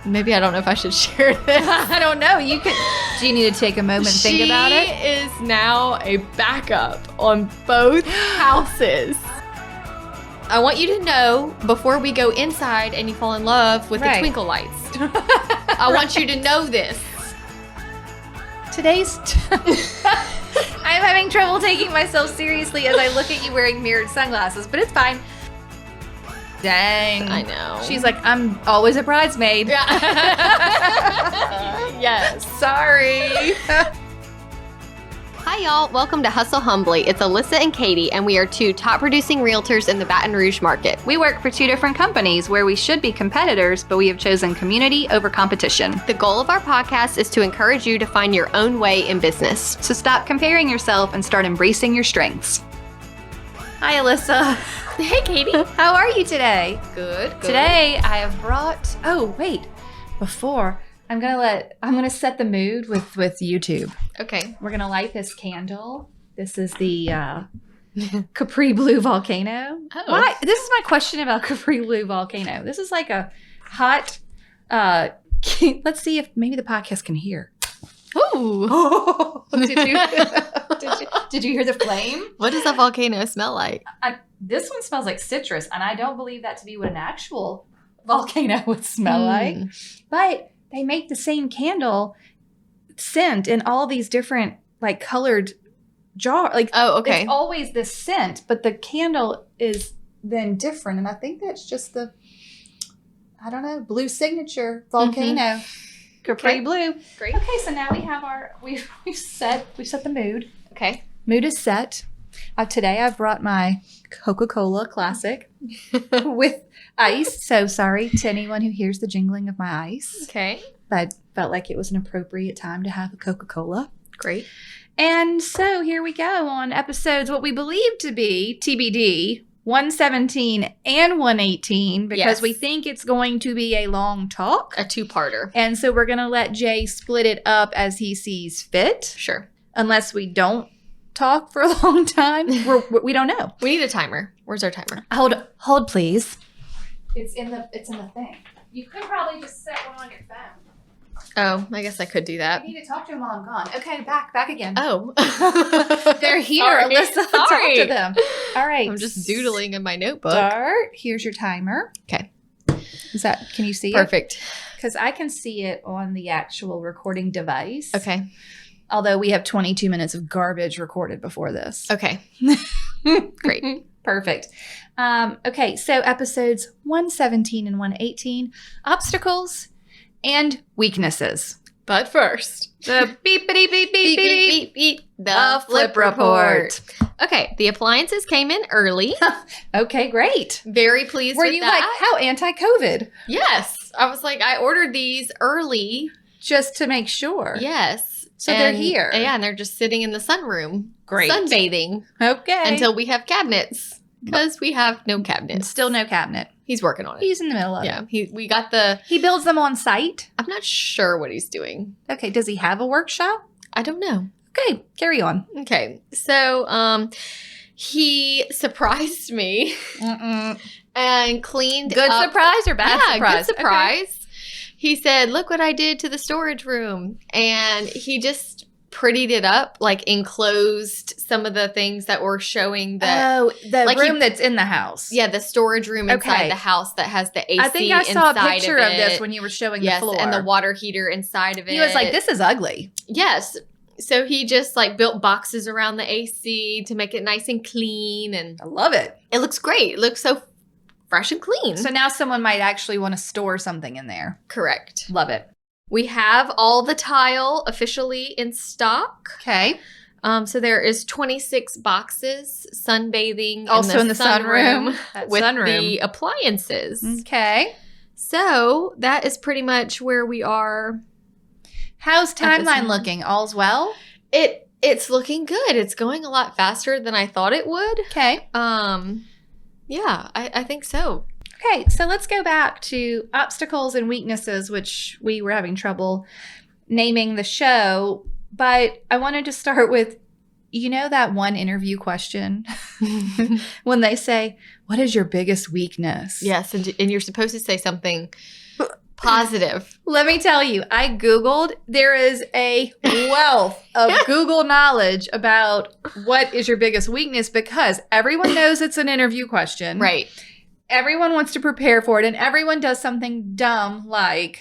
Maybe I don't know if I should share this. I don't know. Do you need to take a moment and think about it? She is now a backup on both houses. I want you to know before we go inside and you fall in love with the twinkle lights. I want you to know this. I'm having trouble taking myself seriously as I look at you wearing mirrored sunglasses, but it's fine. Dang. I know. She's like, I'm always a bridesmaid. Yeah. Yes. Sorry. Hi, y'all. Welcome to Hustle Humbly. It's Alissa and Katie, and we are two top producing realtors in the Baton Rouge market. We work for two different companies where we should be competitors, but we have chosen community over competition. The goal of our podcast is to encourage you to find your own way in business. So stop comparing yourself and start embracing your strengths. Hi, Alissa. Hey, Katie. How are you today? Good. Today, I have brought... Oh, wait. Before... I'm gonna set the mood with YouTube. Okay. We're gonna light this candle. This is the Capri Blue volcano. Oh. Why? This is my question about Capri Blue volcano. This is like a hot. Let's see if maybe the podcast can hear. Ooh. Did you hear the flame? What does a volcano smell like? This one smells like citrus, and I don't believe that to be what an actual volcano would smell like. But they make the same candle scent in all these different like colored jars. Like, oh, okay. It's always the scent, but the candle is then different. And I think that's just the, I don't know, blue signature volcano. Capri Blue. Great. Okay, so now we have we've set the mood. Okay. Mood is set. Today I've brought my Coca-Cola Classic with ice. So sorry to anyone who hears the jingling of my ice. Okay. But felt like it was an appropriate time to have a Coca-Cola. Great. And so here we go on episodes, what we believe to be TBD, 117 and 118, because we think it's going to be a long talk. A two-parter. And so we're going to let Jay split it up as he sees fit. Sure. Unless we don't talk for a long time. We don't know. We need a timer. Where's our timer? Hold please. It's in the thing. You could probably just set one on your phone. Oh, I guess I could do that. You need to talk to them while I'm gone. Okay, back again. Oh. They're here. Sorry. Alyssa, talk to them. All right. I'm just doodling in my notebook. Start. Here's your timer. Okay. Can you see Perfect. it? Because I can see it on the actual recording device. Okay. Although we have 22 minutes of garbage recorded before this. Okay. Great. Perfect. Okay, so episodes 117 and 118, obstacles and weaknesses. But first, the beepity beep beep beep beep, the flip report. Okay, the appliances came in early. Okay, great. Very pleased Were with you that. like, how anti-COVID? Yes. I was like, I ordered these early. Just to make sure. Yes. So they're here. Yeah, and they're just sitting in the sunroom. Great. Sunbathing. Okay. Until we have cabinets. Because we have no cabinets. Still no cabinet. He's working on it. He's in the middle of it. Yeah. He builds them on site? I'm not sure what he's doing. Okay. Does he have a workshop? I don't know. Okay. Carry on. Okay. So, he surprised me and cleaned Good up. surprise or bad surprise? Good surprise. Okay. He said, look what I did to the storage room. And he just prettied it up, like enclosed some of the things that were showing that. Oh, the room that's in the house. Yeah, the storage room inside the house that has the AC inside of it. I think I saw a picture of this when you were showing the floor. And the water heater inside of it. He was like, this is ugly. Yes. So he just like built boxes around the AC to make it nice and clean. And I love it. It looks great. It looks so fresh and clean. So now someone might actually want to store something in there. Correct. Love it. We have all the tile officially in stock. Okay. So there is 26 boxes sunbathing also in the sunroom with the appliances. Okay. So that is pretty much where we are. How's timeline looking? All's well? It's looking good. It's going a lot faster than I thought it would. Okay. Yeah, I think so. Okay, so let's go back to obstacles and weaknesses, which we were having trouble naming the show. But I wanted to start with, you know, that one interview question when they say, what is your biggest weakness? Yes, and you're supposed to say something Positive. Let me tell you, I Googled. There is a wealth of Google knowledge about what is your biggest weakness because everyone knows it's an interview question. Right. Everyone wants to prepare for it, and everyone does something dumb like,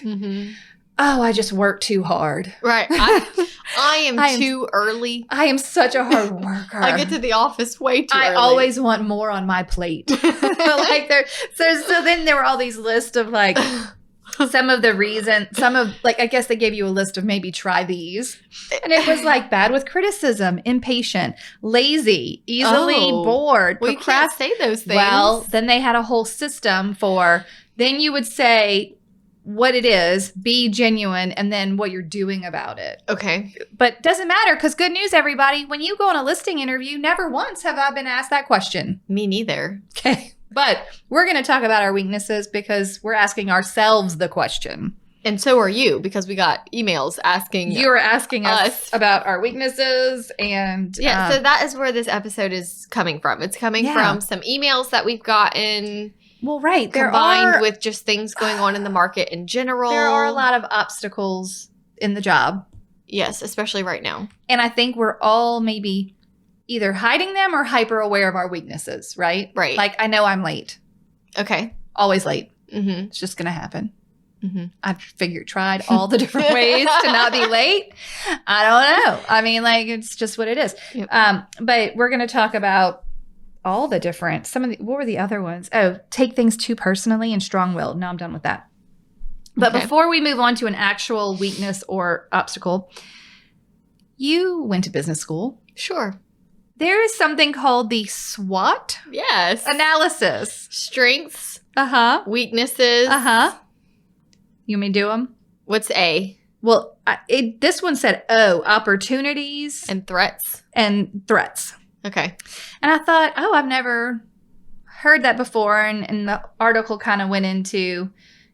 oh, I just work too hard. Right. I am too early. I am such a hard worker. I get to the office way too early. I always want more on my plate. Like so then there were all these lists of like some of the reasons, I guess they gave you a list of maybe try these. And it was like bad with criticism, impatient, lazy, easily bored. Well, you can't say those things. Well, then they had a whole system for, then you would say what it is, be genuine, and then what you're doing about it. Okay. But doesn't matter because good news, everybody. When you go on a listing interview, never once have I been asked that question. Me neither. Okay. But we're going to talk about our weaknesses because we're asking ourselves the question. And so are you, because we got emails asking. You were asking us about our weaknesses and... Yeah, so that is where this episode is coming from. It's coming from some emails that we've gotten. Well, right. Combined with just things going on in the market in general. There are a lot of obstacles in the job. Yes, especially right now. And I think we're all maybe either hiding them or hyper aware of our weaknesses, right? Right. Like, I know I'm late. Okay. Always late. Mm-hmm. It's just going to happen. Mm-hmm. I've tried all the different ways to not be late. I don't know. I mean, like, it's just what it is. Yep. But we're going to talk about all the different, what were the other ones? Oh, take things too personally and strong-willed. No, I'm done with that. But before we move on to an actual weakness or obstacle, you went to business school. Sure. There is something called the SWOT analysis. Strengths. Uh-huh. Weaknesses. Uh-huh. You want me to do them? What's A? Well, this one said O, opportunities. And threats. And threats. Okay. And I thought, I've never heard that before. And the article kind of went into,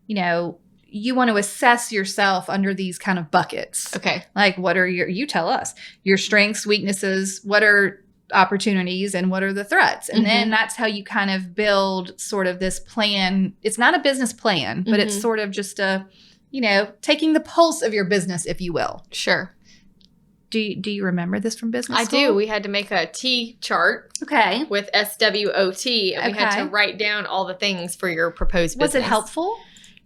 you want to assess yourself under these kind of buckets. Okay. Like, what are you tell us, your strengths, weaknesses, what are opportunities, and what are the threats? And then that's how you kind of build sort of this plan. It's not a business plan, but it's sort of just taking the pulse of your business, if you will. Sure. Do you remember this from business school? I do. We had to make a T chart. Okay. With SWOT, and we had to write down all the things for your proposed business. Was it helpful?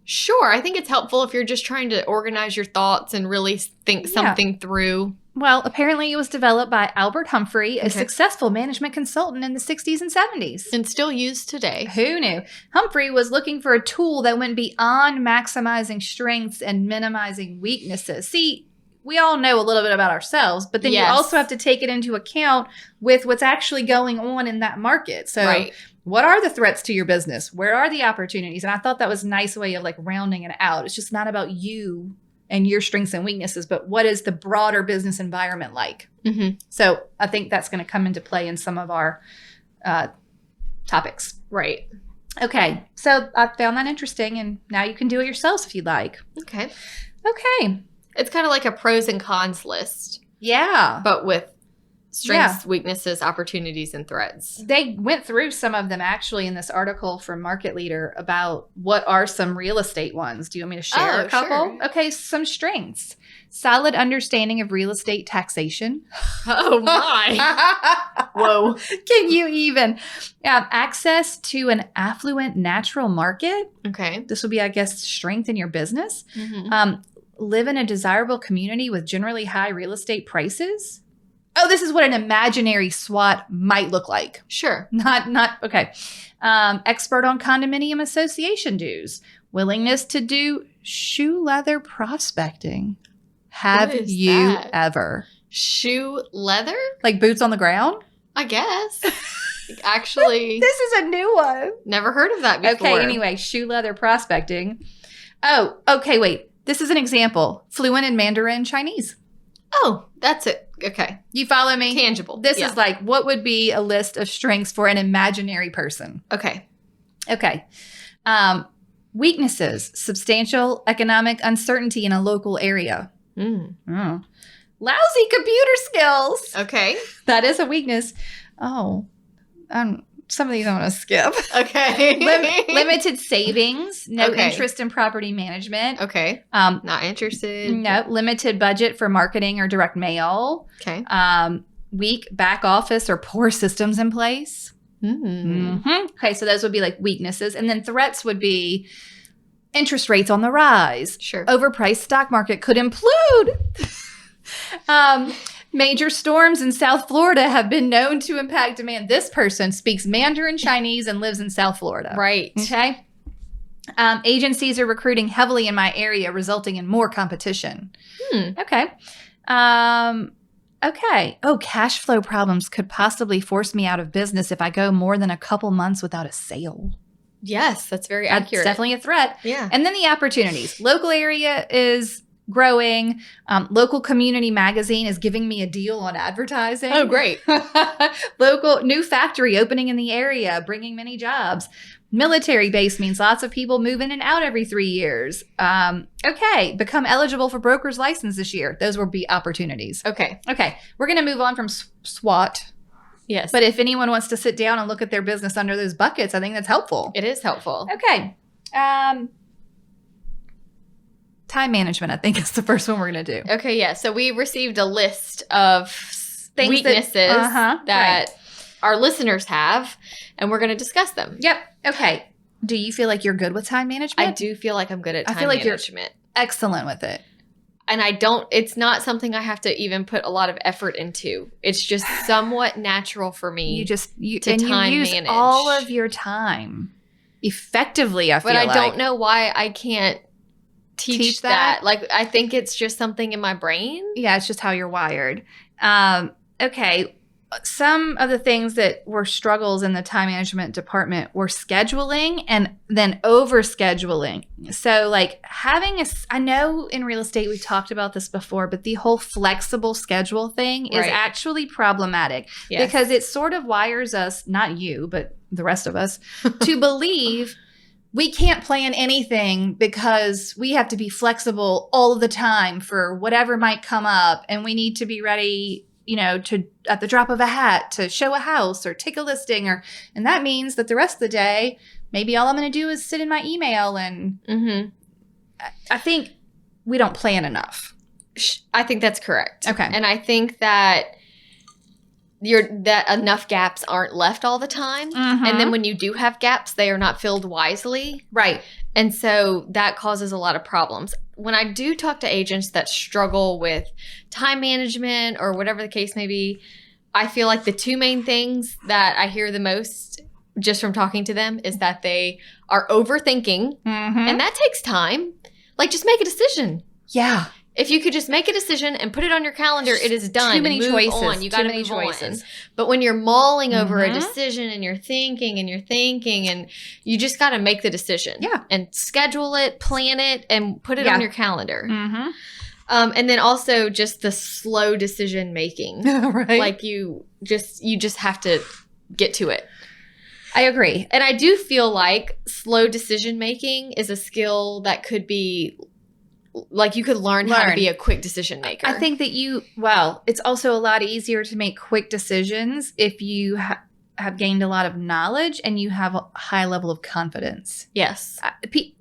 Sure. I think it's helpful if you're just trying to organize your thoughts and really think something through. Well, apparently it was developed by Albert Humphrey, a successful management consultant in the 60s and 70s. And still used today. Who knew? Humphrey was looking for a tool that went beyond maximizing strengths and minimizing weaknesses. See, we all know a little bit about ourselves, but then you also have to take it into account with what's actually going on in that market. So what are the threats to your business? Where are the opportunities? And I thought that was a nice way of like rounding it out. It's just not about you and your strengths and weaknesses, but what is the broader business environment like? Mm-hmm. So I think that's going to come into play in some of our topics. Right. Okay. So I found that interesting, and now you can do it yourselves if you'd like. Okay. Okay. It's kind of like a pros and cons list. Yeah. But with strengths, weaknesses, opportunities, and threats. They went through some of them actually in this article from Market Leader about what are some real estate ones. Do you want me to share a couple? Sure. Okay, some strengths. Solid understanding of real estate taxation. Oh my. Whoa. Can you even? Access to an affluent natural market. Okay. This would be, I guess, strength in your business. Mm-hmm. Live in a desirable community with generally high real estate prices. Oh, this is what an imaginary SWOT might look like. Sure. Okay. Expert on condominium association dues. Willingness to do shoe leather prospecting. Have you ever? Shoe leather? Like boots on the ground? I guess. Actually. This is a new one. Never heard of that before. Okay, anyway, shoe leather prospecting. Oh, okay, wait. This is an example. Fluent in Mandarin Chinese. Oh, that's it. Okay. You follow me? Tangible. This is like, what would be a list of strengths for an imaginary person? Okay. Okay. Weaknesses. Substantial economic uncertainty in a local area. Lousy computer skills. Okay. That is a weakness. some of these I want to skip. Okay. Limited savings, no interest in property management. Okay. Not interested. No. Limited budget for marketing or direct mail. Okay. Weak back office or poor systems in place. Okay, so those would be like weaknesses. And then threats would be interest rates on the rise. Sure. Overpriced stock market could implode. Major storms in South Florida have been known to impact demand. This person speaks Mandarin Chinese and lives in South Florida. Right. Okay. Agencies are recruiting heavily in my area, resulting in more competition. Okay. Okay. Oh, cash flow problems could possibly force me out of business if I go more than a couple months without a sale. Yes, that's very accurate. That's definitely a threat. Yeah. And then the opportunities. Local area is growing. Local community magazine is giving me a deal on advertising. Oh, great. Local new factory opening in the area, bringing many jobs. Military base means lots of people move in and out every 3 years. Okay. Become eligible for broker's license this year. Those will be opportunities. Okay. Okay. We're going to move on from SWOT. Yes. But if anyone wants to sit down and look at their business under those buckets, I think that's helpful. It is helpful. Okay. Time management, I think, is the first one we're going to do. Okay, yeah. So we received a list of weaknesses that our listeners have, and we're going to discuss them. Yep. Okay. Do you feel like you're good with time management? I do feel like I'm good at time management. You're excellent with it. And it's not something I have to even put a lot of effort into. It's just somewhat natural for me you time use manage. All of your time effectively, I feel like. But I don't know why I can't teach that. Like, I think it's just something in my brain. Yeah, it's just how you're wired. Okay. Some of the things that were struggles in the time management department were scheduling and then over scheduling. So like I know in real estate we've talked about this before, but the whole flexible schedule thing is actually problematic because it sort of wires us, not you, but the rest of us, to believe we can't plan anything because we have to be flexible all the time for whatever might come up, and we need to be ready, to at the drop of a hat to show a house or take a listing, and that means that the rest of the day, maybe all I'm going to do is sit in my email, and I think we don't plan enough. I think that's correct. Okay, and I think that that enough gaps aren't left all the time. And then when you do have gaps, they are not filled wisely. Right. And so that causes a lot of problems. When I do talk to agents that struggle with time management or whatever the case may be, I feel like the two main things that I hear the most just from talking to them is that they are overthinking, and that takes time. Like, just make a decision. Yeah. If you could just make a decision and put it on your calendar, it is done. Too many choices. On. You got to move on. But when you're mulling over a decision and you're thinking and you just got to make the decision. Yeah. And schedule it, plan it, and put it on your calendar. And then also just the slow decision making. Right. Like you just have to get to it. I agree. And I do feel like slow decision making is a skill that could be, like, you could learn how to be a quick decision maker. I think that it's also a lot easier to make quick decisions if you have gained a lot of knowledge and you have a high level of confidence. Yes.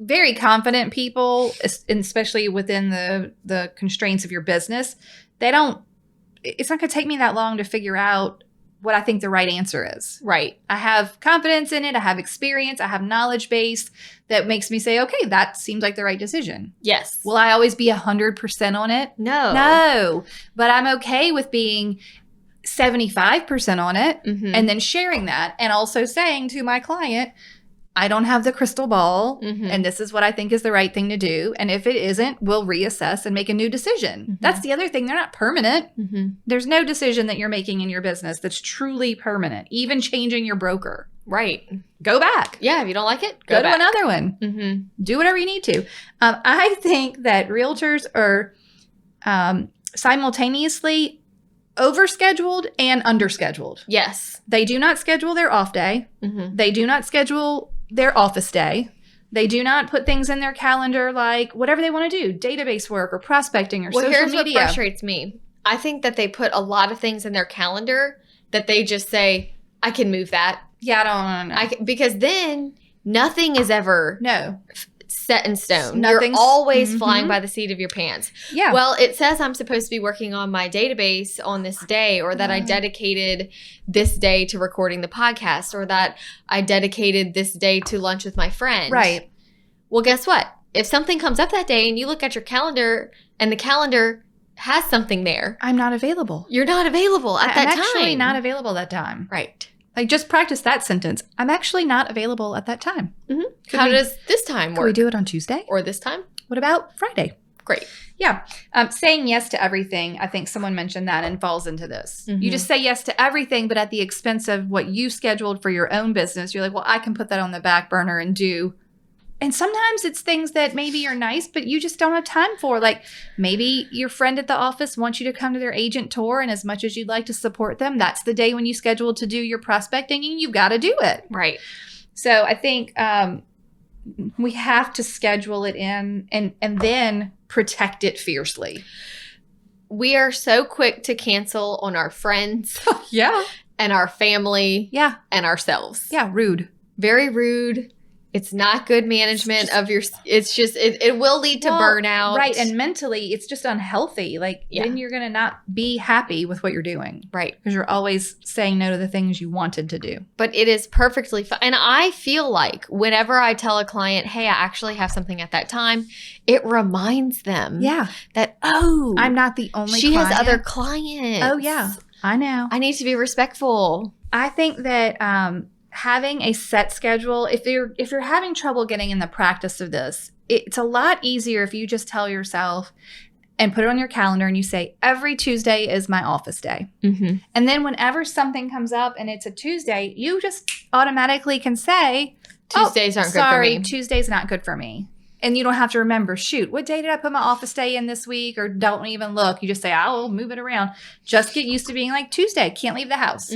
Very confident people, especially within the constraints of your business, it's not going to take me that long to figure out what I think the right answer is. Right. I have confidence in it. I have experience. I have knowledge base that makes me say, okay, that seems like the right decision. Yes. Will I always be 100% on it? No. But I'm okay with being 75% on it and then sharing that, and also saying to my client, I don't have the crystal ball, and this is what I think is the right thing to do. And if it isn't, we'll reassess and make a new decision. That's the other thing. They're not permanent. There's no decision that you're making in your business that's truly permanent, even changing your broker. Right. Go back. Yeah, if you don't like it, go to another one. Do whatever you need to. I think that realtors are simultaneously overscheduled and underscheduled. Yes. They do not schedule their off day. They do not schedule their office day. They do not put things in their calendar like whatever they want to do, database work or prospecting or social media. Well, here's what frustrates me. I think that they put a lot of things in their calendar that they just say, I can move that. Yeah, I don't know. Because then nothing is ever set in stone. You're always flying by the seat of your pants. Yeah. Well, it says I'm supposed to be working on my database on this day, or that I dedicated this day to recording the podcast, or that I dedicated this day to lunch with my friend. Right. Well, guess what? If something comes up that day and you look at your calendar and the calendar has something there, I'm not available. You're not available at that time. I'm actually not available that time. Right. Like, just practice that sentence. I'm actually not available at that time. Mm-hmm. How does this time work? Can we do it on Tuesday? Or this time? What about Friday? Great. Yeah. Saying yes to everything. I think someone mentioned that and falls into this. You just say yes to everything, but at the expense of what you scheduled for your own business. You're like, well, I can put that on the back burner and do. And sometimes it's things that maybe are nice, but you just don't have time for. Like, maybe your friend at the office wants you to come to their agent tour, and as much as you'd like to support them, that's the day when you schedule to do your prospecting, and you've got to do it. Right. So I think we have to schedule it in and then protect it fiercely. We are so quick to cancel on our friends. Yeah. And our family. Yeah. And ourselves. Yeah. Rude. Very rude. It's not good management of your, it's just, it will lead to burnout. Right. And mentally, it's just unhealthy. Like, then you're going to not be happy with what you're doing. Right. Because you're always saying no to the things you wanted to do. But it is perfectly fine. And I feel like whenever I tell a client, hey, I actually have something at that time, it reminds them that, oh, I'm not the only she client. has other clients. Oh, yeah. I know. I need to be respectful. I think that having a set schedule, if you're having trouble getting in the practice of this, it's a lot easier if you just tell yourself and put it on your calendar and you say, every Tuesday is my office day. And then whenever something comes up and it's a Tuesday, you just automatically can say, Tuesdays aren't good for me. Tuesday's not good for me. And you don't have to remember, shoot, what day did I put my office day in this week? Or don't even look. You just say, I'll move it around. Just get used to being like, Tuesday, can't leave the house.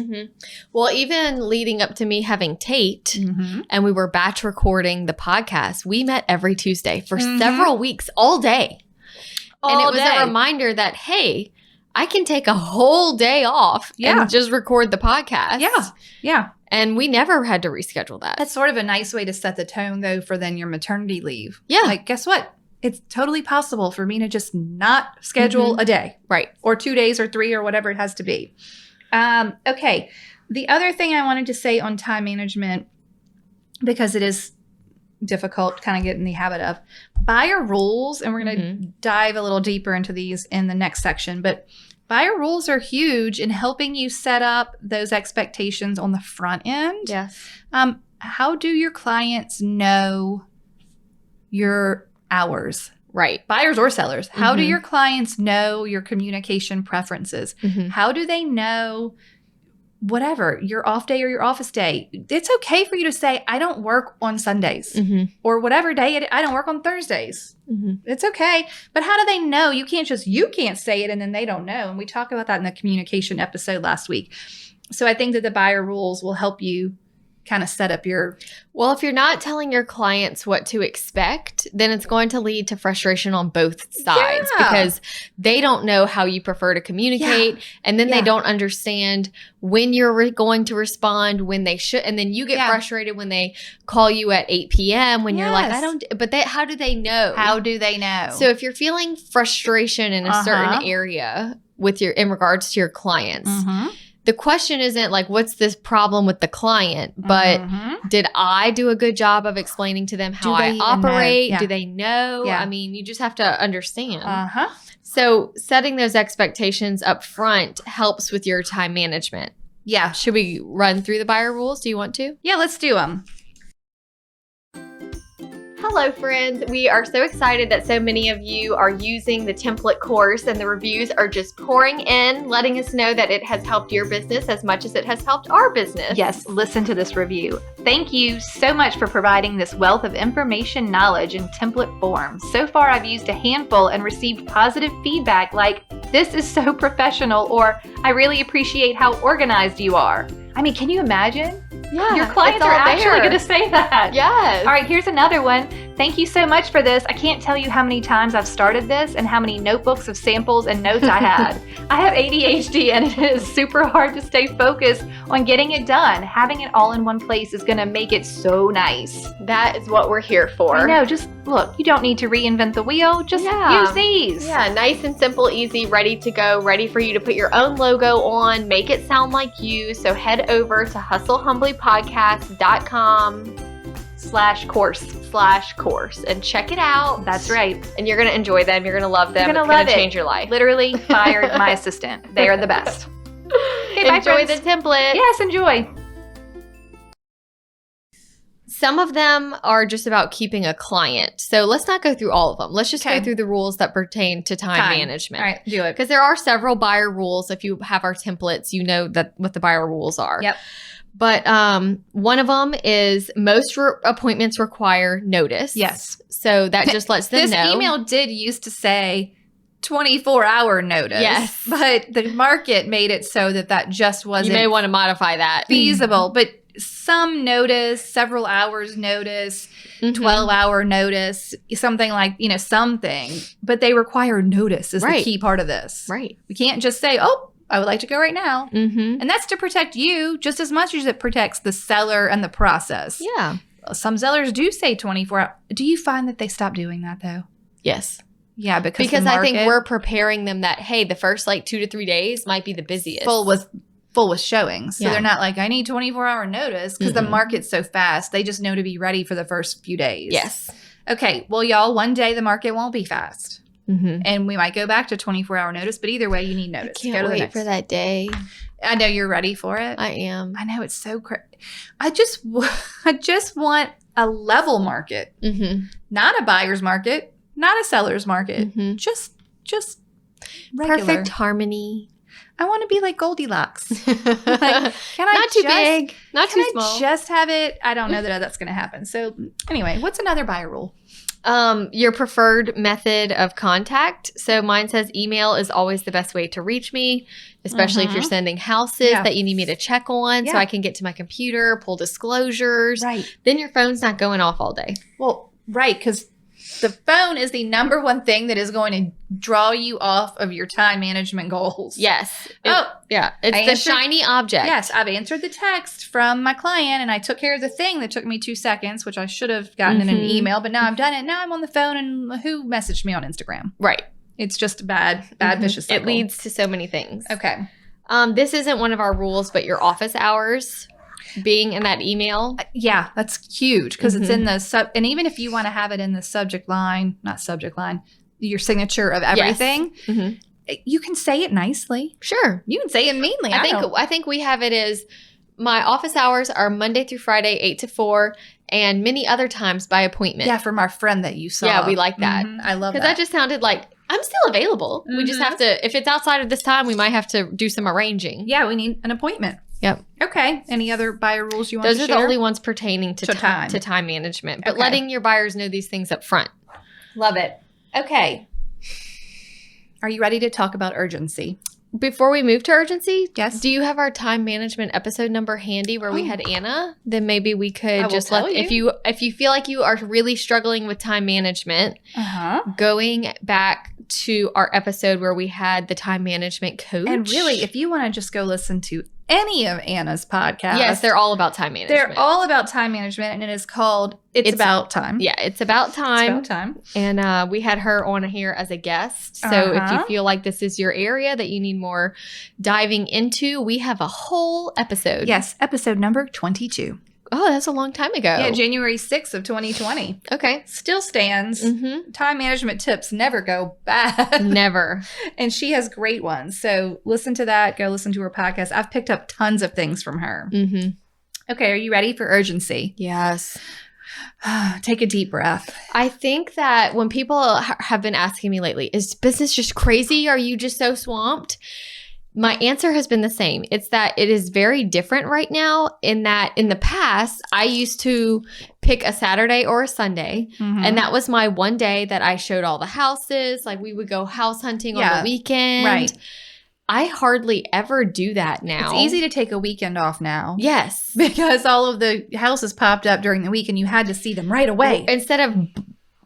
Well, even leading up to me having Tate and we were batch recording the podcast, we met every Tuesday for several weeks, all day. And it was a reminder that, hey, I can take a whole day off and just record the podcast. Yeah. And we never had to reschedule that. That's sort of a nice way to set the tone, though, for then your maternity leave. Yeah. Like, guess what? It's totally possible for me to just not schedule a day. Right. Or 2 days or 3 or whatever it has to be. Okay. The other thing I wanted to say on time management, because it is difficult to kind of get in the habit of, buyer rules, and we're going to dive a little deeper into these in the next section, but buyer rules are huge in helping you set up those expectations on the front end. Yes. How do your clients know your hours? Right. Buyers or sellers. How do your clients know your communication preferences? How do they know whatever, your off day or your office day? It's okay for you to say, I don't work on Sundays or whatever day I don't work on Thursdays. It's okay. But how do they know? You can't say it and then they don't know. And we talked about that in the communication episode last week. So I think that the buyer rules will help you kind of set up your... Well, if you're not telling your clients what to expect, then it's going to lead to frustration on both sides because they don't know how you prefer to communicate. And then they don't understand when you're going to respond, when they should. And then you get frustrated when they call you at 8 p.m. when you're like, how do they know? How do they know? So if you're feeling frustration in a certain area in regards to your clients, the question isn't like, what's this problem with the client? But did I do a good job of explaining to them how I operate? Do they know? I mean, you just have to understand. So setting those expectations up front helps with your time management. Yeah. Should we run through the buyer rules? Do you want to? Yeah, let's do them. Hello, friends. We are so excited that so many of you are using the template course, and the reviews are just pouring in, letting us know that it has helped your business as much as it has helped our business. Yes, listen to this review. Thank you so much for providing this wealth of information, knowledge in template form. So far, I've used a handful and received positive feedback like, this is so professional, or I really appreciate how organized you are. I mean, can you imagine? Yeah, your clients are actually going to say that. Yes. All right, here's another one. Thank you so much for this. I can't tell you how many times I've started this and how many notebooks of samples and notes I had. I have ADHD and it is super hard to stay focused on getting it done. Having it all in one place is going to make it so nice. That is what we're here for. I know. Just look, you don't need to reinvent the wheel. Just use these. Yeah, nice and simple, easy, ready to go, ready for you to put your own logo on, make it sound like you. So head over to hustlehumblypodcast.com/course and check it out. That's right. And you're going to enjoy them. You're going to love them. You're it's going to change your life. Literally fired my assistant. They are the best. Okay, enjoy the template. Yes, enjoy. Some of them are just about keeping a client. So let's not go through all of them. Let's just go through the rules that pertain to time management. All right, do it. Because there are several buyer rules. If you have our templates, you know what the buyer rules are. Yep. But one of them is most appointments require notice. Yes. So that just lets them know. This email did used to say 24-hour notice. Yes. But the market made it so that just wasn't You may want to modify that. feasible. But some notice, several hours notice, 12-hour notice, something like, something. But they require notice is the key part of this. Right. We can't just say, oh, I would like to go right now. Mm-hmm. And that's to protect you just as much as it protects the seller and the process. Yeah. Some sellers do say 24 hours. Do you find that they stop doing that though? Yes. Yeah, because I think we're preparing them that, hey, the first 2 to 3 days might be the busiest. Full with showings. So they're not like, I need 24-hour notice because the market's so fast. They just know to be ready for the first few days. Yes. Okay. Well, y'all, one day the market won't be fast. Mm-hmm. And we might go back to 24-hour notice, but either way, you need notice. I can't wait for that day. I know you're ready for it. I am. I know it's so crazy. I just want a level market, not a buyer's market, not a seller's market. Just regular. Perfect harmony. I want to be like Goldilocks. Can I not too big, not too small. Can I just have it? I don't know that that's going to happen. So anyway, what's another buyer rule? Your preferred method of contact. So mine says email is always the best way to reach me, especially if you're sending houses that you need me to check on so I can get to my computer, pull disclosures. Right. Then your phone's not going off all day. Well, right, because the phone is the number one thing that is going to draw you off of your time management goals. Yes. Yeah. It's the shiny object. Yes. I've answered the text from my client and I took care of the thing that took me 2 seconds, which I should have gotten in an email, but now I've done it. Now I'm on the phone and who messaged me on Instagram? Right. It's just a bad vicious cycle. It leads to so many things. Okay. This isn't one of our rules, but your office hours being in that email. Yeah, that's huge because it's in the and even if you want to have it in the not subject line, your signature of everything, you can say it nicely. Sure. You can say it meanly. I think we have it as my office hours are Monday through Friday, 8 to 4, and many other times by appointment. Yeah, from our friend that you saw. Yeah, we like that. I love that. Because that just sounded like I'm still available. We just have to, if it's outside of this time, we might have to do some arranging. Yeah, we need an appointment. Yep. Okay. Any other buyer rules you want to share? Those are the only ones pertaining to time management. But letting your buyers know these things up front. Love it. Okay. Are you ready to talk about urgency? Before we move to urgency, yes. Do you have our time management episode number handy where we had Anna? Then maybe we could just if you feel like you are really struggling with time management, going back to our episode where we had the time management coach. And really, if you want to just go listen to any of Anna's podcasts. Yes, they're all about time management. They're all about time management, and it is called It's About Time. Yeah, It's About Time. It's About Time. And we had her on here as a guest. So if you feel like this is your area that you need more diving into, we have a whole episode. Yes, episode number 22. Oh, that's a long time ago. Yeah, January 6th of 2020. Okay. Still stands. Time management tips never go bad. Never. And she has great ones. So listen to that. Go listen to her podcast. I've picked up tons of things from her. Okay, are you ready for urgency? Yes. Take a deep breath. I think that when people have been asking me lately, is business just crazy? Are you just so swamped? My answer has been the same. It's that it is very different right now in that in the past, I used to pick a Saturday or a Sunday. And that was my one day that I showed all the houses. Like we would go house hunting on the weekend. Right. I hardly ever do that now. It's easy to take a weekend off now. Yes. Because all of the houses popped up during the week and you had to see them right away. Instead of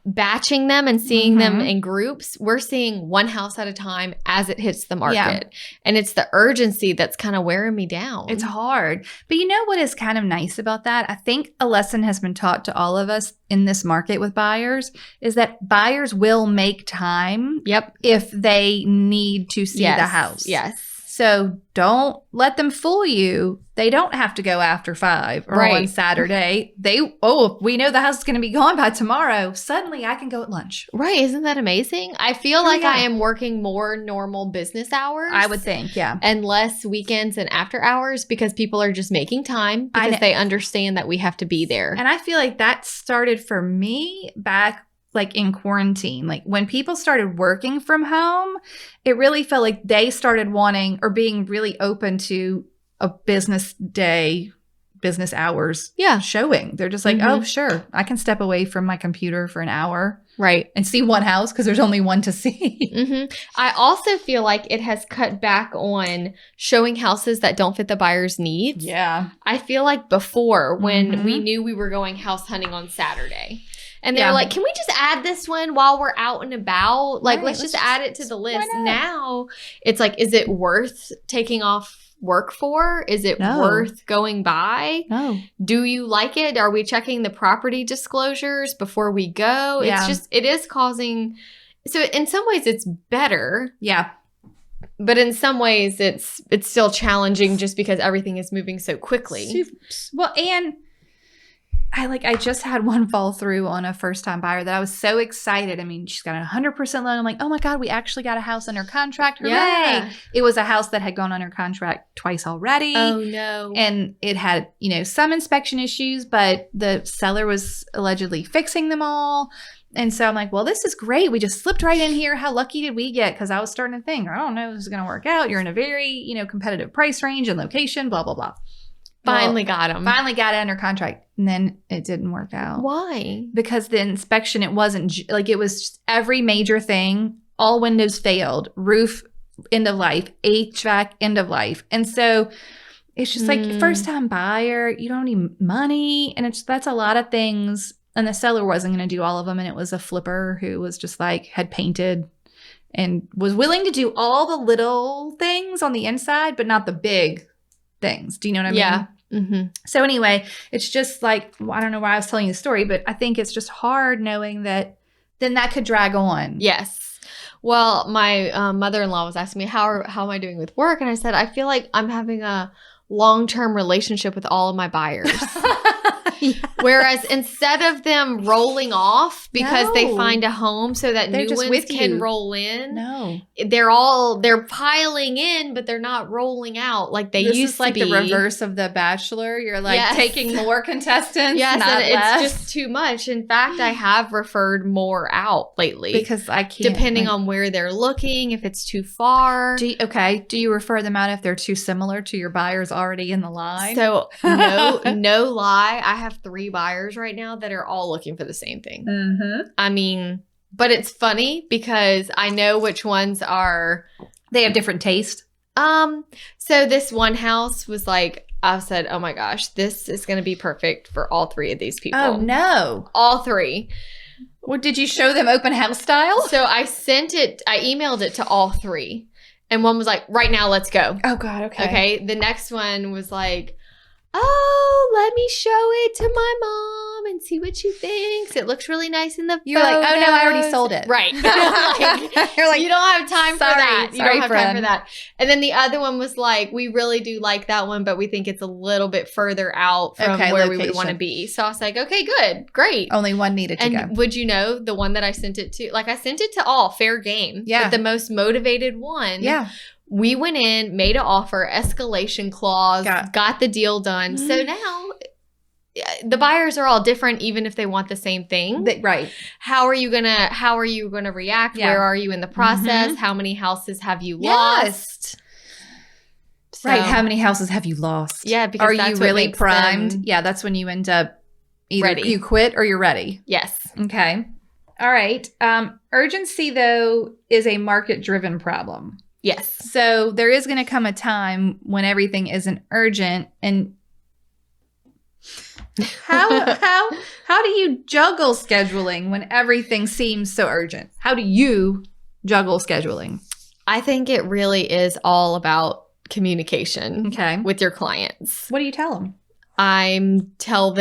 batching them and seeing them in groups, we're seeing one house at a time as it hits the market. Yeah. And it's the urgency that's kind of wearing me down. It's hard. But you know what is kind of nice about that? I think a lesson has been taught to all of us in this market with buyers is that buyers will make time if they need to see the house. Yes. So don't let them fool you. They don't have to go after 5 or on Saturday. If we know the house is going to be gone by tomorrow, suddenly I can go at lunch. Right. Isn't that amazing? I feel like I am working more normal business hours. I would think, yeah. And less weekends and after hours because people are just making time because they understand that we have to be there. And I feel like that started for me back like in quarantine. Like when people started working from home, it really felt like they started wanting or being really open to a business day, business hours showing. They're just like, oh, sure, I can step away from my computer for an hour. Right. And see one house because there's only one to see. I also feel like it has cut back on showing houses that don't fit the buyer's needs. Yeah. I feel like before when we knew we were going house hunting on Saturday. And they're like, can we just add this one while we're out and about? Like, let's just add it to the list. Now it's like, is it worth taking off work for? Is it worth going by? No. Do you like it? Are we checking the property disclosures before we go? Yeah. It's just, it is causing, so in some ways it's better. Yeah. But in some ways it's still challenging just because everything is moving so quickly. Well, and I just had one fall through on a first-time buyer that I was so excited. I mean, she's got a 100% loan. I'm like, oh my God, we actually got a house under contract. Hooray. Yeah. It was a house that had gone under contract twice already. Oh no. And it had, some inspection issues, but the seller was allegedly fixing them all. And so I'm like, well, this is great. We just slipped right in here. How lucky did we get? Because I was starting to think, I don't know if this is going to work out. You're in a very, competitive price range and location, blah, blah, blah. Finally got him. Finally got it under contract. And then it didn't work out. Why? Because the inspection, it wasn't like it was just every major thing. All windows failed. Roof, end of life. HVAC, end of life. And so it's just like first time buyer. You don't have any money. And that's a lot of things. And the seller wasn't going to do all of them. And it was a flipper who was just like had painted and was willing to do all the little things on the inside, but not the big things. Do you know what I mean? Yeah. So anyway, it's just like, I don't know why I was telling you the story, but I think it's just hard knowing that then that could drag on. Yes. Well, my mother-in-law was asking me, how am I doing with work? And I said, I feel like I'm having a long-term relationship with all of my buyers. Yes. Whereas instead of them rolling off because they find a home so that new ones can roll in, they're piling in, but they're not rolling out like they used to be. This is like the reverse of The Bachelor. You're like taking more contestants, not and less. It's just too much. In fact, I have referred more out lately because I can't. Depending on where they're looking, if it's too far. Do you refer them out if they're too similar to your buyers already in the line? So no lie, I have 3 buyers right now that are all looking for the same thing. I mean, but it's funny because I know which ones are. They have different taste. So this one house was like, I said, oh my gosh, this is going to be perfect for all 3 of these people. Oh no. All 3. What did you show them open house style? So I emailed it to all 3. And one was like, right now, let's go. Oh God, okay. Okay. The next one was like, oh, let me show it to my mom and see what she thinks. It looks really nice in the You're like, oh no, I already sold it. Right. You're like, you don't have time for that. You don't have time for that. And then the other one was like, we really do like that one, but we think it's a little bit further out from where we would want to be. So I was like, okay, good, great. Only one needed to go. And would you know the one that I sent it to? Like I sent it to all, fair game. Yeah. But the most motivated one. Yeah. We went in, made an offer, escalation clause, got the deal done. So now the buyers are all different, even if they want the same thing. Right. How are you gonna react? Yeah. Where are you in the process? How many houses have you lost? So, right. How many houses have you lost? Yeah. Because are you really primed? Yeah. That's when you end up either ready. You quit or you're ready. Yes. Okay. All right. Urgency though is a market driven problem. Yes. So there is going to come a time when everything isn't urgent. And how do you juggle scheduling when everything seems so urgent? How do you juggle scheduling? I think it really is all about communication with your clients. What do you tell them? I tell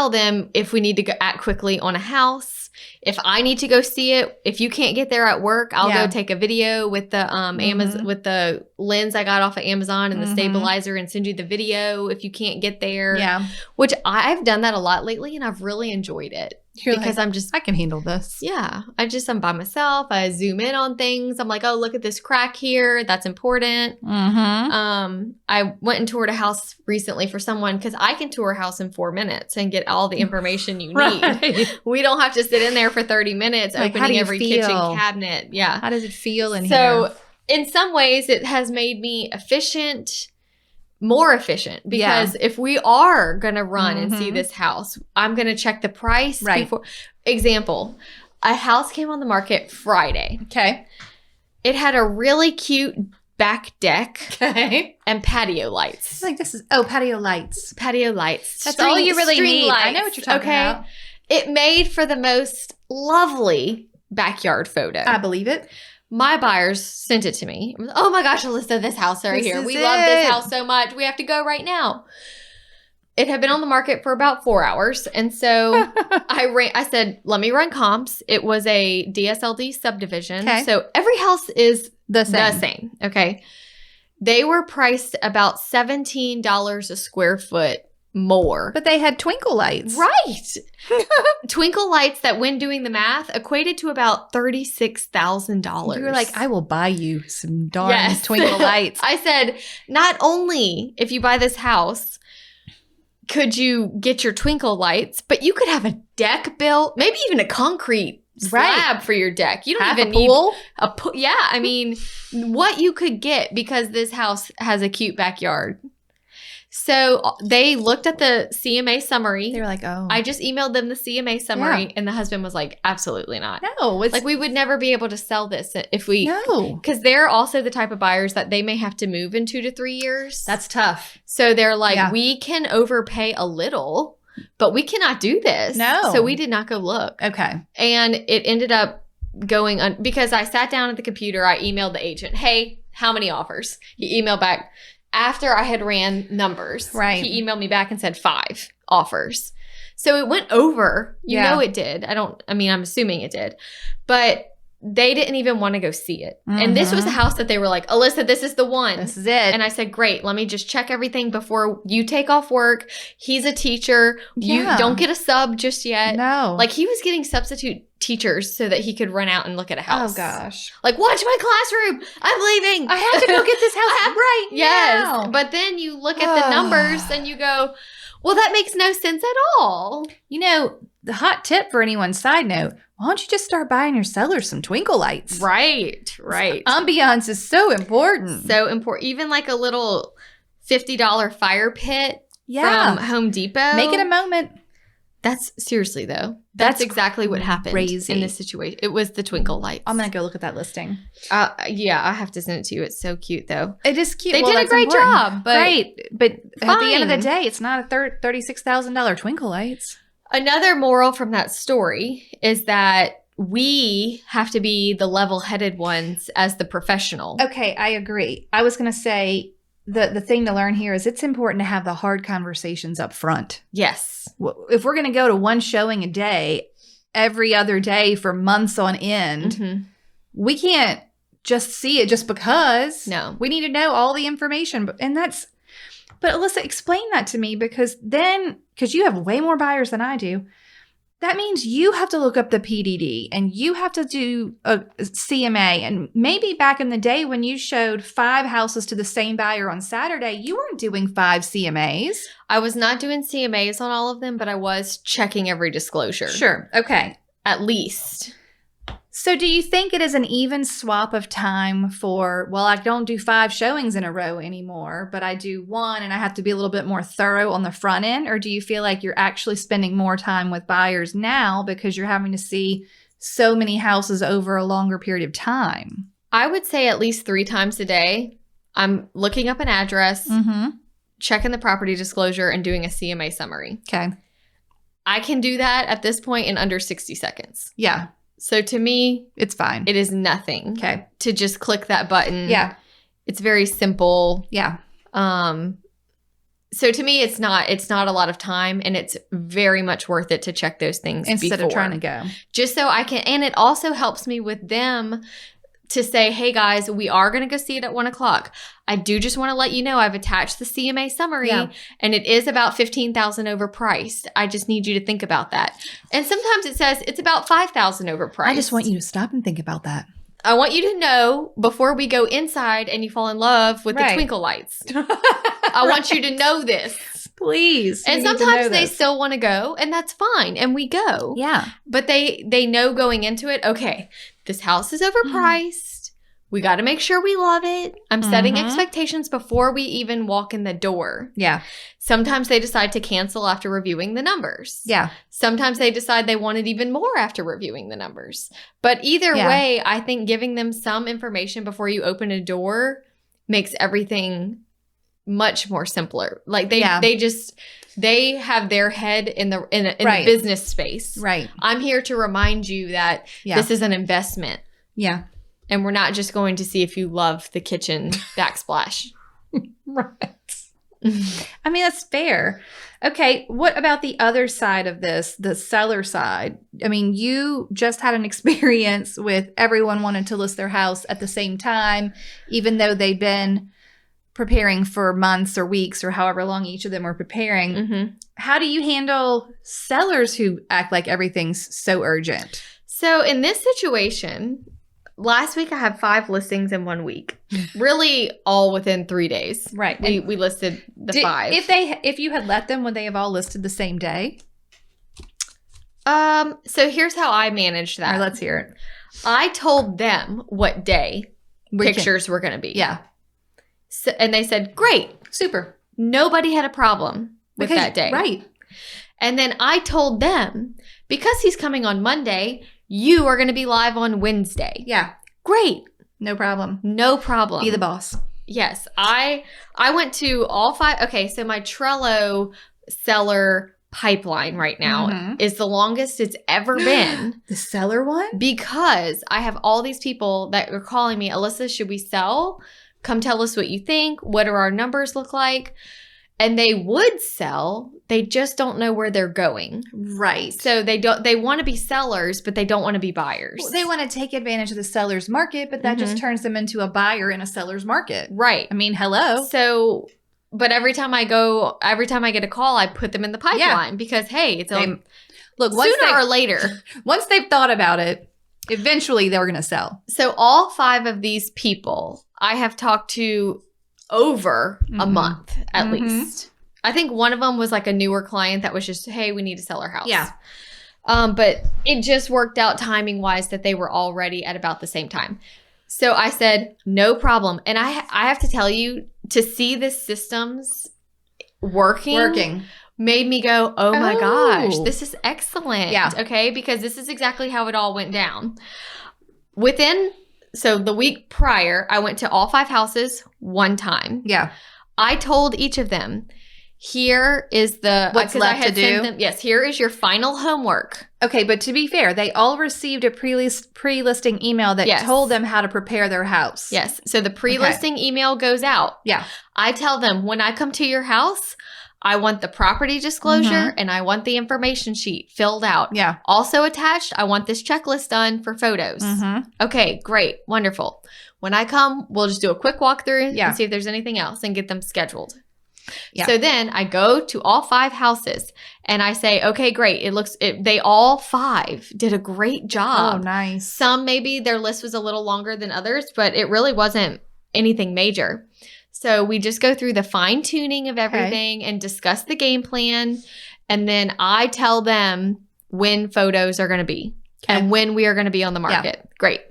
them if we need to go act quickly on a house, if I need to go see it, if you can't get there at work, I'll go take a video with the Amazon, with the lens I got off of Amazon and the stabilizer and send you the video if you can't get there. Yeah. Which I've done that a lot lately and I've really enjoyed it. Because I can handle this. Yeah. I'm by myself. I zoom in on things. I'm like, oh, look at this crack here. That's important. I went and toured a house recently for someone because I can tour a house in 4 minutes and get all the information you need. We don't have to sit in there for 30 minutes opening every kitchen cabinet. Yeah. How does it feel in here? So in some ways it has made me more efficient because if we are going to run and see this house, I'm going to check the price before. Example, a house came on the market Friday. Okay. It had a really cute back deck and patio lights. Patio lights. Patio lights. That's all you really need. Lights. I know what you're talking about. It made for the most lovely backyard photo. I believe it. My buyers sent it to me. Oh my gosh, Alissa, this house right here. We love this house so much. We have to go right now. It had been on the market for about 4 hours. And so I said, let me run comps. It was a DSLD subdivision. Okay. So every house is the same. Okay. They were priced about $17 a square foot more. But they had twinkle lights. Right. Twinkle lights that when doing the math equated to about $36,000. You were like, I will buy you some darn twinkle lights. I said, not only if you buy this house could you get your twinkle lights, but you could have a deck built, maybe even a concrete slab for your deck. You don't even need a pool. Yeah. I mean, what you could get because this house has a cute backyard. So they looked at the CMA summary. They were like, oh. I just emailed them the CMA summary and the husband was like, absolutely not. No. Like we would never be able to sell this if we. No. Because they're also the type of buyers that they may have to move in 2 to 3 years. That's tough. So they're like, we can overpay a little, but we cannot do this. No. So we did not go look. Okay. And it ended up going on because I sat down at the computer. I emailed the agent, hey, how many offers? He emailed back. After I had ran numbers, he emailed me back and said 5 offers. So it went over. You know it did. I'm assuming it did. But they didn't even want to go see it. And this was a house that they were like, Alissa, this is the one. This is it. And I said, great. Let me just check everything before you take off work. He's a teacher. You don't get a sub just yet. No. Like he was getting substitute teachers so that he could run out and look at a house. Oh gosh. Like, watch my classroom. I'm leaving. I have to go get this house right now. But then you look at the numbers and you go, well, that makes no sense at all. You know, the hot tip for anyone, side note, why don't you just start buying your sellers some twinkle lights? Right. Ambiance is so important. So important. Even like a little $50 fire pit from Home Depot. Make it a moment. That's seriously though. That's exactly what happened in this situation. It was the twinkle lights. I'm going to go look at that listing. Yeah, I have to send it to you. It's so cute though. It is cute. They did a great job. But But at the end of the day, it's not a $36,000 twinkle lights. Another moral from that story is that we have to be the level-headed ones as the professional. Okay, I agree. I was going to say the thing to learn here is it's important to have the hard conversations up front. Yes. If we're going to go to one showing a day, every other day for months on end, we can't just see it just because. No. We need to know all the information. But Alissa, explain that to me because you have way more buyers than I do, that means you have to look up the PDD and you have to do a CMA. And maybe back in the day when you showed 5 houses to the same buyer on Saturday, you weren't doing 5 CMAs. I was not doing CMAs on all of them, but I was checking every disclosure. Sure. Okay. At least. So do you think it is an even swap of time for, well, I don't do 5 showings in a row anymore, but I do 1 and I have to be a little bit more thorough on the front end? Or do you feel like you're actually spending more time with buyers now because you're having to see so many houses over a longer period of time? I would say at least 3 times a day, I'm looking up an address, checking the property disclosure, and doing a CMA summary. Okay. I can do that at this point in under 60 seconds. Yeah. So to me, it's fine. It is nothing. Okay. To just click that button. Yeah. It's very simple. Yeah. So to me, it's not a lot of time, and it's very much worth it to check those things instead of trying to go. Just so I can, and it also helps me with them to say, hey guys, we are going to go see it at 1:00. I do just want to let you know I've attached the CMA summary, and it is about $15,000 overpriced. I just need you to think about that. And sometimes it says it's about $5,000 overpriced. I just want you to stop and think about that. I want you to know before we go inside and you fall in love with the twinkle lights. I want you to know this. Please. And sometimes they still want to go, and that's fine. And we go. Yeah. But they know going into it, okay, this house is overpriced. We got to make sure we love it. I'm setting expectations before we even walk in the door. Yeah. Sometimes they decide to cancel after reviewing the numbers. Yeah. Sometimes they decide they wanted even more after reviewing the numbers. But either way, I think giving them some information before you open a door makes everything much more simpler. Like they have their head in the business space. Right. I'm here to remind you that this is an investment. Yeah. And we're not just going to see if you love the kitchen backsplash. Right. I mean, that's fair. Okay. What about the other side of this, the seller side? I mean, you just had an experience with everyone wanting to list their house at the same time, even though they'd been preparing for months or weeks or however long each of them were preparing. How do you handle sellers who act like everything's so urgent? So in this situation, last week I had 5 listings in 1 week. Really all within 3 days. Right. We listed the 5. If you had let them, would they have all listed the same day? So here's how I managed that. All right, let's hear it. I told them what day pictures were going to be. Yeah. So, and they said, great. Super. Nobody had a problem with that day. Right. And then I told them, because he's coming on Monday, you are going to be live on Wednesday. Yeah. Great. No problem. No problem. Be the boss. Yes. I went to all 5. Okay. So my Trello seller pipeline right now is the longest it's ever been. The seller one? Because I have all these people that are calling me, Alissa, should we sell? Come tell us what you think. What do our numbers look like? And they would sell. They just don't know where they're going. Right. So they want to be sellers, but they don't want to be buyers. Well, they want to take advantage of the seller's market, but that just turns them into a buyer in a seller's market. Right. I mean, hello. So, but every time I get a call, I put them in the pipeline because, hey, it's sooner or later. Once they've thought about it, eventually they're going to sell. So all 5 of these people I have talked to over a month at least. I think one of them was like a newer client that was just, hey, we need to sell our house. Yeah. But it just worked out timing wise that they were all ready at about the same time. So I said, no problem. And I have to tell you, to see the systems working made me go, oh my gosh, this is excellent. Yeah. Okay. Because this is exactly how it all went down. So the week prior, I went to all 5 houses one time. Yeah. I told each of them, here is what's left to do. Yes, here is your final homework. Okay, but to be fair, they all received a pre-listing email that told them how to prepare their house. Yes. So the pre-listing email goes out. Yeah. I tell them, when I come to your house, I want the property disclosure and I want the information sheet filled out. Yeah. Also attached, I want this checklist done for photos. Okay, great. Wonderful. When I come, we'll just do a quick walkthrough and see if there's anything else and get them scheduled. Yeah. So then I go to all 5 houses and I say, okay, great. They all 5 did a great job. Oh, nice. Some maybe their list was a little longer than others, but it really wasn't anything major. So we just go through the fine tuning of everything and discuss the game plan. And then I tell them when photos are going to be and when we are going to be on the market. Yeah. Great.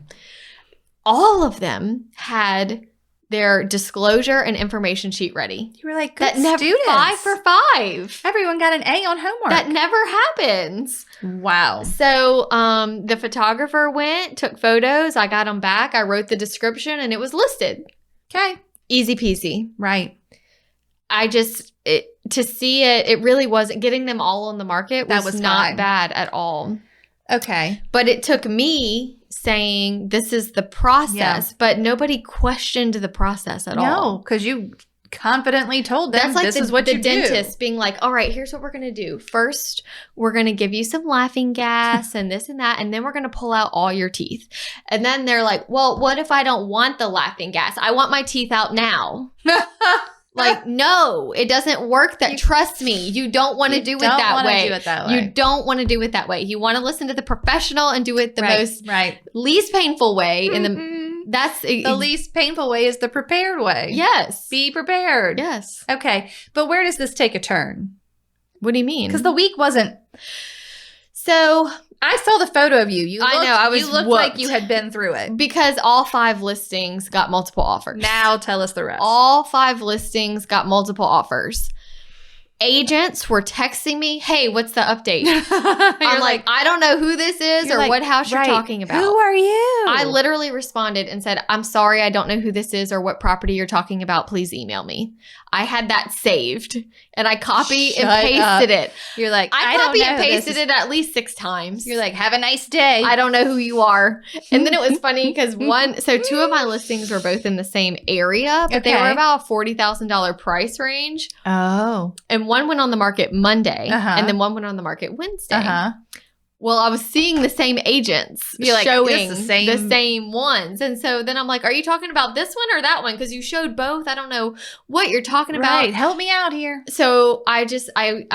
All of them had their disclosure and information sheet ready. You were like, good That never students. 5 for 5. Everyone got an A on homework. That never happens. Wow. So the photographer went, took photos. I got them back. I wrote the description and it was listed. Okay. Easy peasy. Right. To see it really wasn't getting them all on the market was not fine. bad at all. Okay. But it took me saying this is the process, but nobody questioned the process at all. No, because you confidently told them That's like this is what the you dentist do. being like, all right, here's what we're going to do. First, we're going to give you some laughing gas and this and that, and then we're going to pull out all your teeth. And then they're like, well, what if I don't want the laughing gas? I want my teeth out now. Like, no, it doesn't work trust me, you don't want to do it that way. You don't want to do it that way. You want to listen to the professional and do it the most least painful way. And that's the least painful way is the prepared way. Yes. Be prepared. Yes. Okay. But where does this take a turn? What do you mean? Because the week wasn't. So I saw the photo of you. You looked like you had been through it. Because all 5 listings got multiple offers. Now tell us the rest. All 5 listings got multiple offers. Agents were texting me, hey, what's the update? I'm like, I don't know who this is or what house you're talking about. Who are you? I literally responded and said, I'm sorry, I don't know who this is or what property you're talking about. Please email me. I had that saved and I copy and pasted it. You're like, I copy and pasted it at least 6 times. You're like, have a nice day. I don't know who you are. And then it was funny because 2 of my listings were both in the same area, but they were about a $40,000 price range. Oh. And one went on the market Monday and then one went on the market Wednesday. Well, I was seeing the same agents showing the same ones. And so then I'm like, are you talking about this one or that one? Because you showed both. I don't know what you're talking about. Right. Help me out here. So I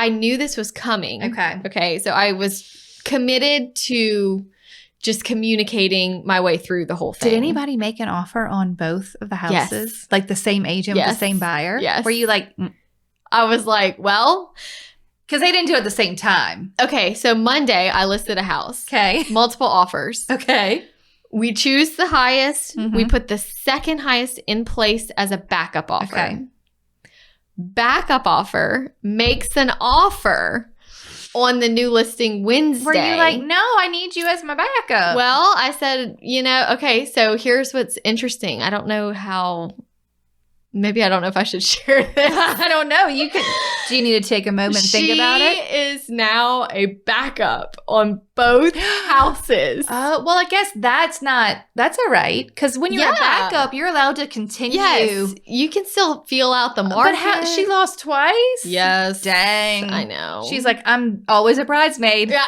knew this was coming. Okay. So I was committed to just communicating my way through the whole thing. Did anybody make an offer on both of the houses? Yes. Like the same agent with the same buyer? Yes. Were you like... I was like, well... Because they didn't do it at the same time. Okay, so Monday I listed a house. Okay. Multiple offers. Okay. We choose the highest. We put the second highest in place as a backup offer. Okay. Backup offer makes an offer on the new listing Wednesday. Were you like, no, I need you as my backup? Well, I said, okay, so here's what's interesting. I don't know how... Maybe I don't know if I should share this. I don't know. Do you need to take a moment and think about it? She is now a backup on both houses. Well, I guess that's all right. Because when you're a backup, you're allowed to continue. Yes, you can still feel out the market. But she lost twice? Yes. Dang. I know. She's like, I'm always a bridesmaid. Yeah.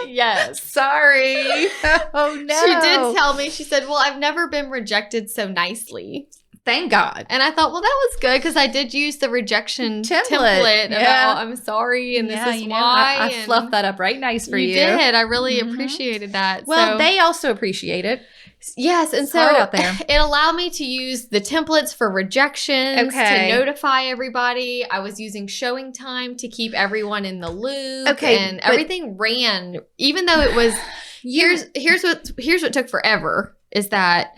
Yes. Sorry. Oh, no. She did tell me, she said, well, I've never been rejected so nicely. Thank God. And I thought, well, that was good because I did use the rejection template about I'm sorry and this is why. I fluffed that up right nice for you. You did. I really appreciated that. Well, they also appreciate it. Yes. And so out there. It allowed me to use the templates for rejections to notify everybody. I was using showing time to keep everyone in the loop. Okay. And everything ran, even though it was, here's what took forever is that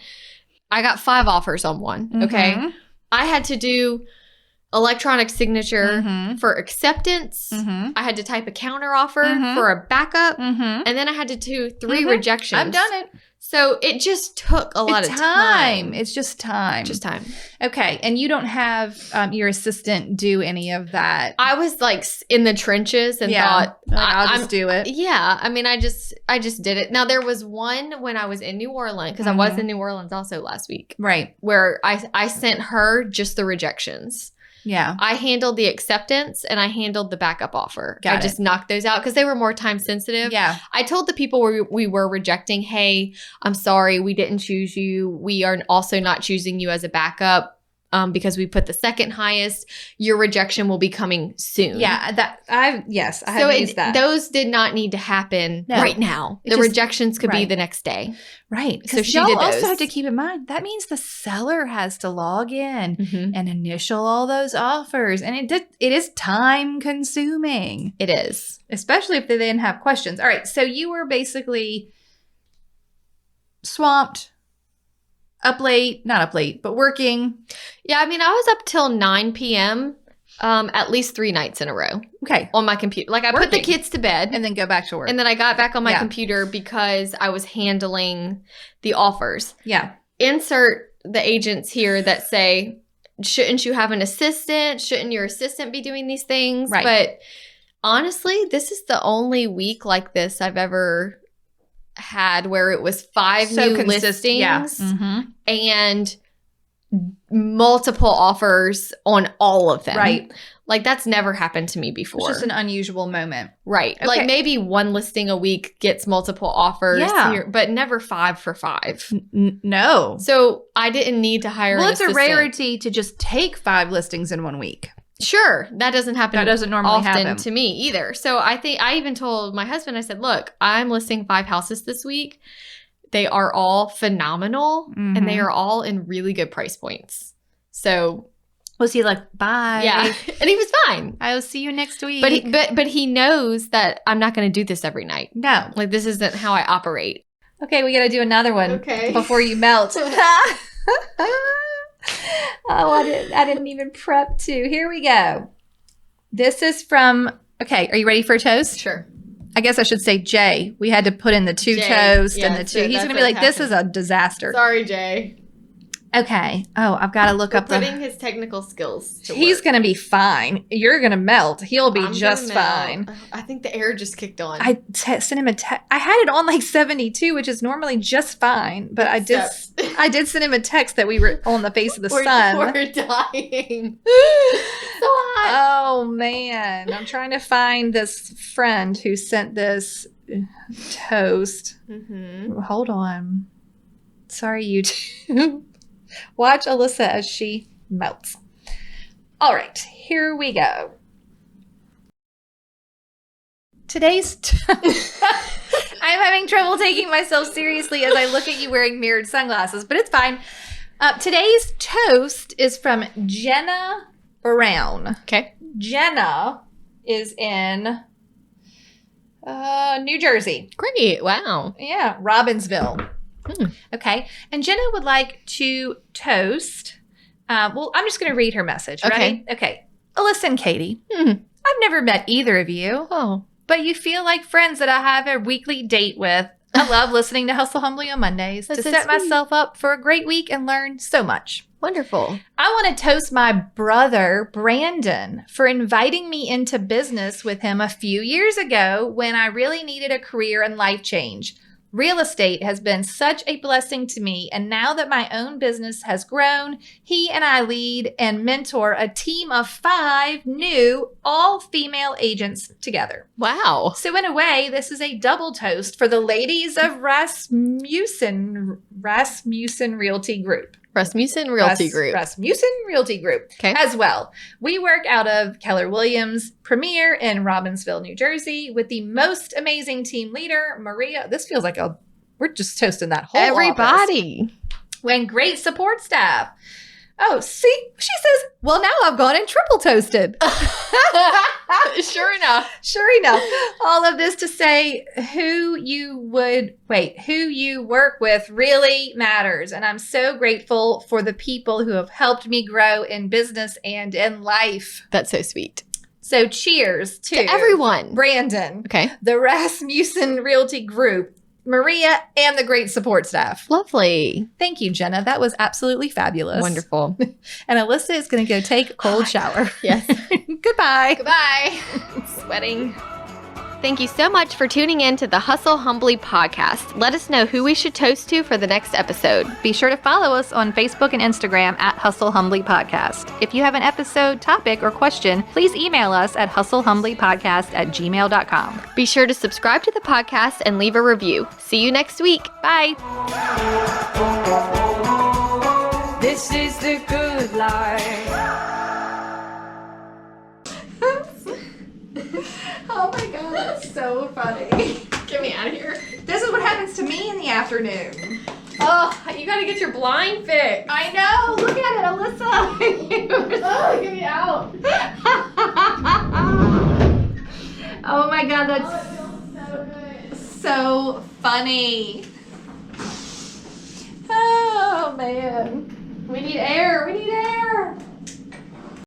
I got 5 offers on one. Okay. I had to do electronic signature for acceptance. I had to type a counter offer for a backup. And then I had to do 3 rejections. I've done it. So it just took a lot of time. It's just time. Just time. Okay. And you don't have your assistant do any of that. I was like in the trenches and thought, I'll just do it. Yeah. I mean, I just did it. Now, there was one when I was in New Orleans, because I was in New Orleans also last week. Right. Where I sent her just the rejections. Yeah. I handled the acceptance and I handled the backup offer. I just knocked those out because they were more time sensitive. Yeah. I told the people we were rejecting, hey, I'm sorry, we didn't choose you. We are also not choosing you as a backup because we put the second highest. Your rejection will be coming soon. Yeah. I have used that. Those did not need to happen right now. The rejections could be the next day. Right. So she did those. Also have to keep in mind, that means the seller has to log in and initial all those offers. And it is time consuming. It is. Especially if they then have questions. All right. So you were basically swamped not up late, but working. Yeah, I mean, I was up till 9 p.m. At least 3 nights in a row. Okay. On my computer. Like, I put the kids to bed. And then go back to work. And then I got back on my computer because I was handling the offers. Yeah. Insert the agents here that say, shouldn't you have an assistant? Shouldn't your assistant be doing these things? Right. But honestly, this is the only week like this I've ever had where it was 5 new listings and multiple offers on all of them. Right. Like, that's never happened to me before. It's just an unusual moment. Right. Okay. Like, maybe 1 listing a week gets multiple offers here, but never 5 for 5. No. So I didn't need to hire an assistant. It's a rarity to just take 5 listings in 1 week. Sure. That doesn't happen. That doesn't normally often happen to me either. So I think I even told my husband, I said, look, I'm listing 5 houses this week. They are all phenomenal and they are all in really good price points. So was he like, bye? Yeah. And he was fine. I will see you next week. But he knows that I'm not going to do this every night. No. Like, this isn't how I operate. Okay, we got to do another one before you melt. I didn't even prep to. Here we go. This is from, okay, are you ready for a toast? Sure. I guess I should say Jay. We had to put in the 2 toast and the 2. He's going to be like, this is a disaster. Sorry, Jay. Okay. Oh, I've got to look up putting his technical skills to He's work. Going to be fine. You're going to melt. He'll be just fine. I think the air just kicked on. I sent him a text. I had it on like 72, which is normally just fine. But I did send him a text that we were on the face of the sun. We're dying. So hot. Oh, man. I'm trying to find this friend who sent this toast. Hold on. Sorry, YouTube. Watch Alissa as she melts. All right, here we go. Today's I'm having trouble taking myself seriously as I look at you wearing mirrored sunglasses, but it's fine. Today's toast is from Jenna Brown. Okay. Jenna is in New Jersey. Great. Wow. Yeah, Robbinsville. Okay. And Jenna would like to toast. Well, I'm just going to read her message. Ready? Okay. Alyssa and Katie, I've never met either of you. Oh. But you feel like friends that I have a weekly date with. I love listening to Hustle Humbly on Mondays to set myself up for a great week and learn so much. Wonderful. I want to toast my brother, Brandon, for inviting me into business with him a few years ago when I really needed a career and life change. Real estate has been such a blessing to me, and now that my own business has grown, he and I lead and mentor a team of 5 new all-female agents together. Wow. So in a way, this is a double toast for the ladies of Rasmussen Realty Group. Rasmussen Realty Group. Okay. As well. We work out of Keller Williams Premier in Robbinsville, New Jersey, with the most amazing team leader, Maria. This feels like we're just toasting that whole everybody. Office. When great support staff. Oh, see, she says, well, now I've gone and triple toasted. Sure enough. All of this to say who you work with really matters. And I'm so grateful for the people who have helped me grow in business and in life. That's so sweet. So cheers to everyone. Brandon. Okay. The Rasmussen Realty Group, Maria, and the great support staff. Lovely. Thank you, Jenna. That was absolutely fabulous. Wonderful. And Alyssa is going to go take a cold shower. Yes. Goodbye. Goodbye. Sweating. Thank you so much for tuning in to the Hustle Humbly podcast. Let us know who we should toast to for the next episode. Be sure to follow us on Facebook and Instagram at Hustle Humbly Podcast. If you have an episode, topic, or question, please email us at hustlehumblypodcast@gmail.com. Be sure to subscribe to the podcast and leave a review. See you next week. Bye. This is the good life. Oh my God, that's so funny. Get me out of here. This is what happens to me in the afternoon. Oh, you gotta get your blind fixed. I know. Look at it, Alyssa. Oh, get me out. Oh my God, that's so funny. Oh man. man. We need air. We need air.